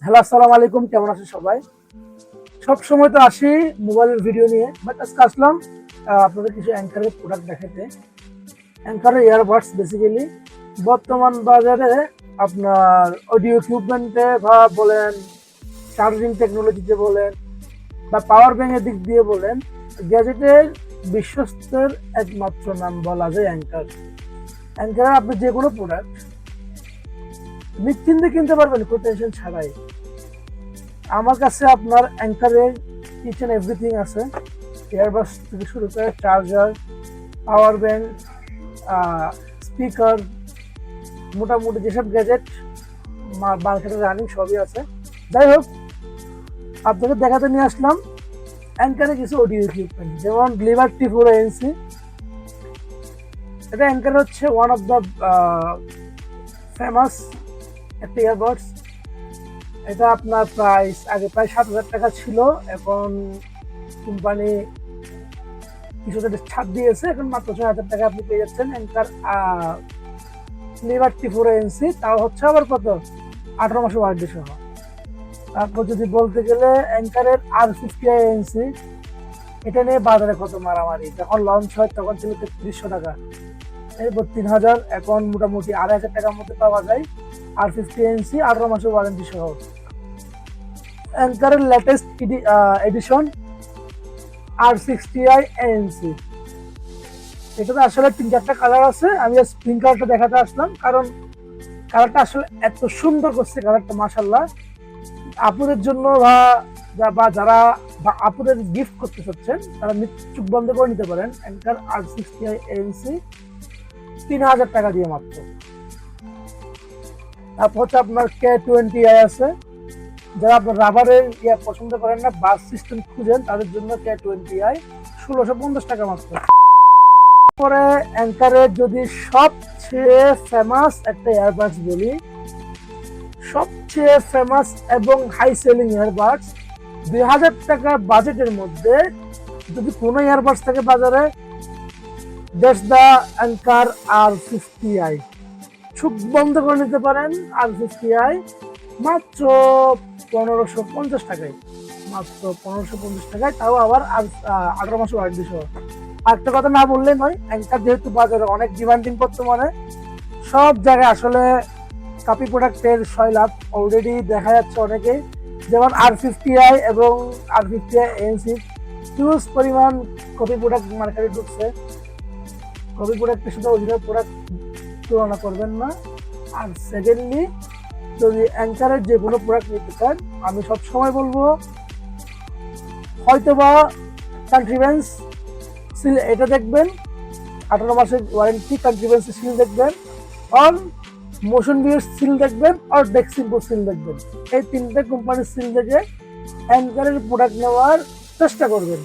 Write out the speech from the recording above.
Hello, আসসালামু আলাইকুম। কেমন আছেন সবাই? সব সময় তো আসি মোবাইলের ভিডিও নিয়ে, বাট আজকে আসলাম আপনাদের কিছু অ্যাঙ্কারের প্রোডাক্ট দেখাতে। অ্যাঙ্কারের ইয়ারবাডস বেসিক্যালি বর্তমান বাজারে আপনার অডিও ইকুইপমেন্টে বা বলেন, চার্জিং টেকনোলজিতে বলেন বা পাওয়ার ব্যাংকের দিক দিয়ে বলেন, গ্যাজেটের বিশ্বস্তের একমাত্র নাম বলা যায় অ্যাঙ্কার। অ্যাঙ্কারের আপনি যে কোনো প্রোডাক্ট নিশ্চিন্তে কিনতে পারবেন, কোনো টেনশন ছাড়াই। আমার কাছে আপনার অ্যাঙ্কারের ইচ অ্যান্ড এভরিথিং আছে, ইয়ারবাডস থেকে শুরু করে চার্জার, পাওয়ার ব্যাংক, স্পিকার, মোটামুটি যেসব গ্যাজেট মার্কেটে রানিং সবই আছে। যাই হোক, আপনাকে দেখাতে নিয়ে আসলাম অ্যাঙ্কারে কিছু অডিও ইকুইপমেন্ট, যেমন লিবার্টি 4ANC। এটা অ্যাঙ্কার হচ্ছে ওয়ান অফ দ্য ফেমাস একটা ইয়ারবাডস। এটা আপনার প্রাইস আগে প্রায় 7,000 টাকা ছিল, এখন কোম্পানি কিছুটা ছাড় দিয়েছে, এখন মাত্র 6,000 টাকা আপনি পেয়ে যাচ্ছেন অ্যাঙ্কার লিবার্টি 4ANC। তাও হচ্ছে আবার কত, 18 মাসের ওয়ারেন্টি সহ। তারপর যদি বলতে গেলে অ্যাঙ্কারের R50ANC, এটা নিয়ে বাজারে কত মারামারি। যখন লঞ্চ হয় তখন ছিল 3,300 টাকা, এরপর 3,000, এখন মোটামুটি 2,500 টাকার মধ্যে পাওয়া যায়। R50ANC 18 মাসের ওয়ারেন্টি সহ। অ্যাঙ্কারের লেটেস্ট এডিশন R60i ANC। এটাতে আসলে 3-4টা কালার আছে, আমি জাস্ট পিঙ্ক কালারটা দেখাতে আসলাম, কারণ কালারটা আসলে এত সুন্দর করছে কালারটা, মাশাআল্লাহ। আপুদের জন্য বা যারা আপুদের গিফট করতে চাচ্ছেন তারা চোখ বন্ধ করে নিতে পারেন অ্যাঙ্কার R60i ANC 3,000 টাকা দিয়ে মাত্র। তারপর হচ্ছে আপনার K20i আছে, যারা আপনার রাবারের পছন্দ করেন না, বাস সিস্টেম খুঁজেন, তাদের জন্য K20i 1,650 টাকা মাত্র। পরে অ্যাঙ্কারের যদি সবচেয়ে ফেমাস একটা ইয়ারবাডস বলি, সবচেয়ে ফেমাস এবং হাই সেলিং ইয়ারবাডস 2,000 টাকার বাজেটের মধ্যে যদি কোনো ইয়ারবাডস থাকে বাজারে, দ্যাটস দ্য অ্যাঙ্কার R50i। চোখ বন্ধ করে নিতে পারেন R50i মাত্র 1,550 টাকায়, মাত্র 1,550 টাকায়, তাও আবার 18 মাসের ওয়ারেন্টি সহ। আরেকটা কথা না বললে নয়, অ্যাঙ্কার যেহেতু বাজারে অনেক ডিমান্ডিং বর্তমানে, সব জায়গায় আসলে কপি প্রোডাক্টের সয়লাভ অলরেডি দেখা যাচ্ছে অনেকে। যেমন R50i এবং R50i ANC হিউজ পরিমাণ কপি প্রোডাক্ট মার্কেটে ঢুকছে। কপি প্রোডাক্টের সাথে অরিজিনাল প্রোডাক্ট তুলনা করবেন না। আর সেকেন্ডলি, যদি অ্যাঙ্কারের যে কোনো প্রোডাক্ট নিতে চান, আমি সবসময় বলবো হয়তোবা কান্ট্রিভেন্স সিল এটা দেখবেন, 18 মাসের ওয়ারেন্টি, কান্ট্রিভেন্সের সিল দেখবেন, আর মোশন ভিউর সিল দেখবেন, আর ডেক্সিম্পো সিল দেখবেন। এই 3টে কোম্পানির সিল দেখে অ্যাঙ্কারের প্রোডাক্ট নেওয়ার চেষ্টা করবেন।